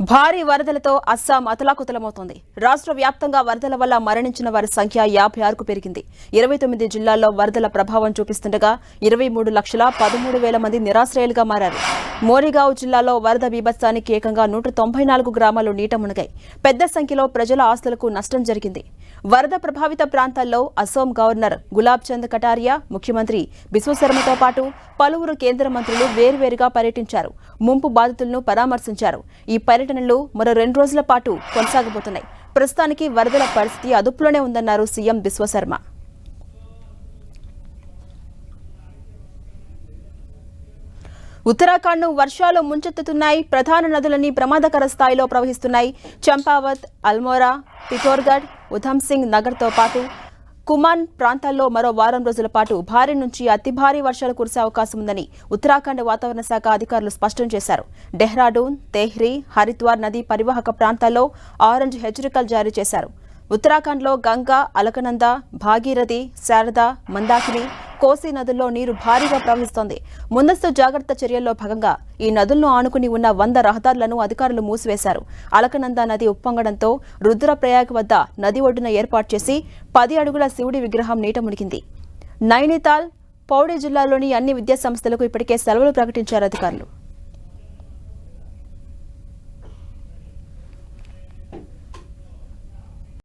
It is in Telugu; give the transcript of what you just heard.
భారీ వరదలతో అస్సాం అతలాకుతలమవుతోంది. రాష్ట్ర వ్యాప్తంగా వరదల వల్ల మరణించిన వారి సంఖ్య 56కు పెరిగింది. 29 జిల్లాల్లో వరదల ప్రభావం చూపిస్తుండగా 23,13,000 మంది నిరాశ్రయాలుగా మారారు. మోరిగావ్ జిల్లాలో వరద బీభత్సానికి ఏకంగా 194 గ్రామాలు నీట మునిగాయి. పెద్ద సంఖ్యలో ప్రజల ఆస్తులకు నష్టం జరిగింది. వరద ప్రభావిత ప్రాంతాల్లో అసోం గవర్నర్ గులాబ్ చంద్ కటారియా, ముఖ్యమంత్రి బిశ్వ శర్మతో పాటు పలువురు కేంద్ర మంత్రులు వేర్వేరుగా పర్యటించారు. ముంపు బాధితులను పరామర్శించారు. ఈ పర్యటనలు మరో 2 రోజుల పాటు కొనసాగబోతున్నాయి. ప్రస్తుతానికి వరదల పరిస్థితి అదుపులోనే ఉందన్నారు సీఎం బిశ్వ శర్మ. ఉత్తరాఖండ్ను వర్షాలు ముంచెత్తుతున్నాయి. ప్రధాన నదులన్నీ ప్రమాదకర స్థాయిలో ప్రవహిస్తున్నాయి. చంపావత్, అల్మోరా, పిథోర్గఢ్, ఉధమ్ సింగ్ నగర్తో పాటు కుమాన్ ప్రాంతాల్లో మరో వారం రోజుల పాటు భారీ నుంచి అతి భారీ వర్షాలు కురిసే అవకాశం ఉందని ఉత్తరాఖండ్ వాతావరణ శాఖ అధికారులు స్పష్టం చేశారు. డెహ్రాడూన్, తెహ్రీ, హరిద్వార్ నదీ పరివాహక ప్రాంతాల్లో ఆరెంజ్ హెచ్చరికలు జారీ చేశారు. ఉత్తరాఖండ్లో గంగా, అలకనంద, భాగీరథి, శారద, మందాకిని, కోసి నదుల్లో నీరు భారీగా ప్రవహిస్తోంది. ముందస్తు జాగ్రత్త చర్యల్లో భాగంగా ఈ నదులను ఆనుకుని ఉన్న 100 రహదారులను అధికారులు మూసివేశారు. అలకనంద నది ఉప్పొంగడంతో రుద్రప్రయాగ్ వద్ద నది ఒడ్డున ఏర్పాటు చేసి 10 అడుగుల శివుడి విగ్రహం నీట మునిగింది. నైనితాల్, పౌడి జిల్లాలోని అన్ని విద్యాసంస్థలకు ఇప్పటికే సెలవులు ప్రకటించారు అధికారులు.